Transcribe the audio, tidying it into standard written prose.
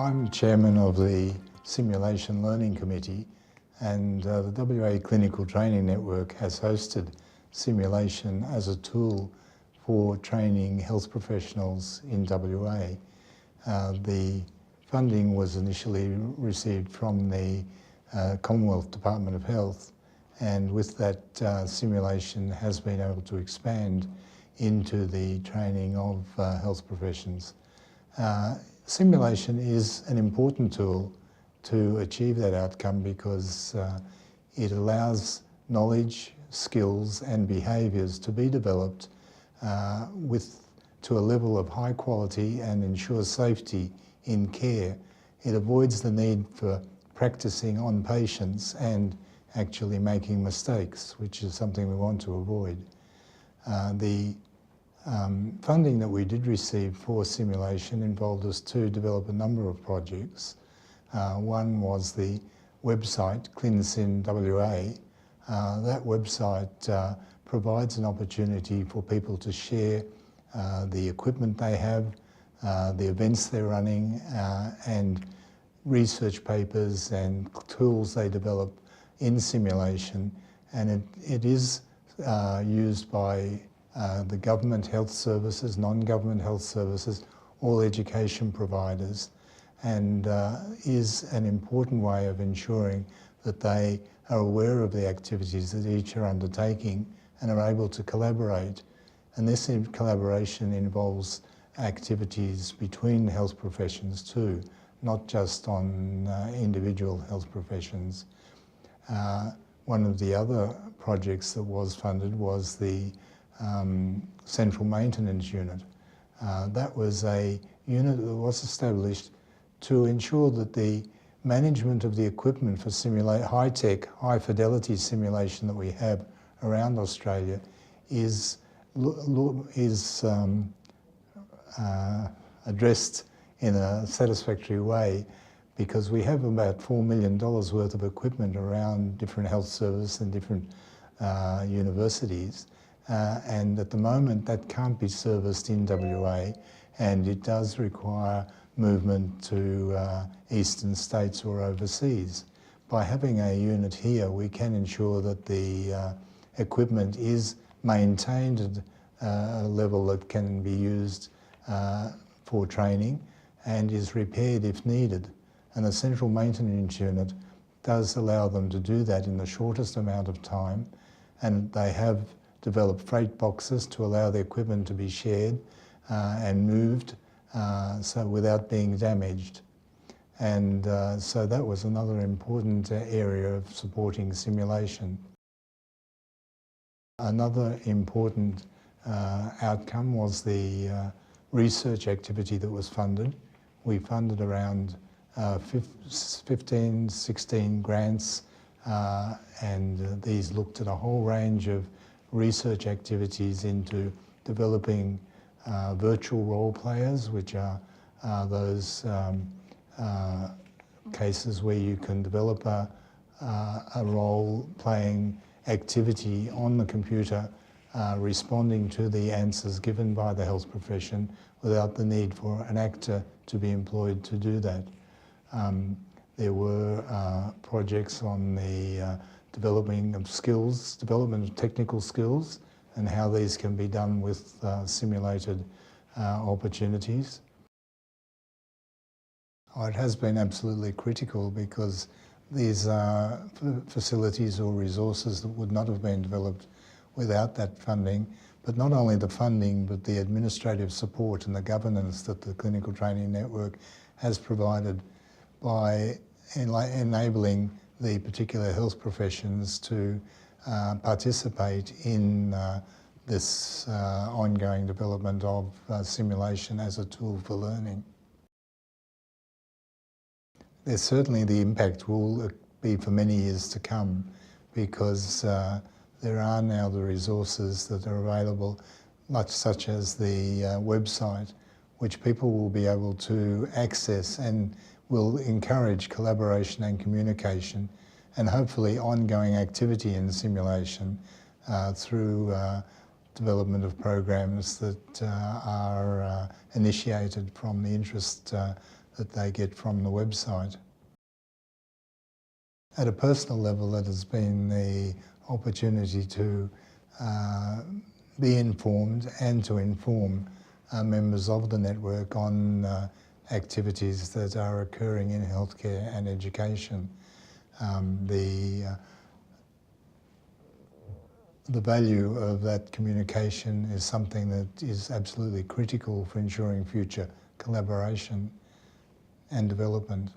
I'm chairman of the Simulation Learning Committee, and the WA Clinical Training Network has hosted simulation as a tool for training health professionals in WA. The funding was initially received from the Commonwealth Department of Health, and with that simulation has been able to expand into the training of health professions. Simulation is an important tool to achieve that outcome because it allows knowledge, skills and behaviours to be developed to a level of high quality and ensures safety in care. It avoids the need for practicing on patients and actually making mistakes, which is something we want to avoid. The funding that we did receive for simulation involved us to develop a number of projects. One was the website ClinSim WA. That website provides an opportunity for people to share the equipment they have, the events they're running, and research papers and tools they develop in simulation. And it is used by the government health services, non-government health services, all education providers, and is an important way of ensuring that they are aware of the activities that each are undertaking and are able to collaborate. And this collaboration involves activities between health professions too, not just on individual health professions. One of the other projects that was funded was the Central Maintenance Unit. That was a unit that was established to ensure that the management of the equipment for high-tech, high-fidelity simulation that we have around Australia is addressed in a satisfactory way, because we have about $4 million worth of equipment around different health services and different universities. And at the moment that can't be serviced in WA, and it does require movement to eastern states or overseas. By having a unit here, we can ensure that the equipment is maintained at a level that can be used for training and is repaired if needed. And the Central Maintenance Unit does allow them to do that in the shortest amount of time, and they have developed freight boxes to allow the equipment to be shared and moved so without being damaged. And so that was another important area of supporting simulation. Another important outcome was the research activity that was funded. We funded around 15, 16 grants, and these looked at a whole range of research activities into developing virtual role players, which are those cases where you can develop a role-playing activity on the computer, responding to the answers given by the health profession without the need for an actor to be employed to do that. There were projects on the development of technical skills and how these can be done with simulated opportunities. It has been absolutely critical, because these are facilities or resources that would not have been developed without that funding. But not only the funding, but the administrative support and the governance that the Clinical Training Network has provided by enabling the particular health professions to participate in this ongoing development of simulation as a tool for learning. There's certainly the impact will be for many years to come, because there are now the resources that are available, such as the website, which people will be able to access and will encourage collaboration and communication, and hopefully ongoing activity in simulation through development of programs that are initiated from the interest that they get from the website. At a personal level, it has been the opportunity to be informed and to inform members of the network on activities that are occurring in healthcare and education. The value of that communication is something that is absolutely critical for ensuring future collaboration and development.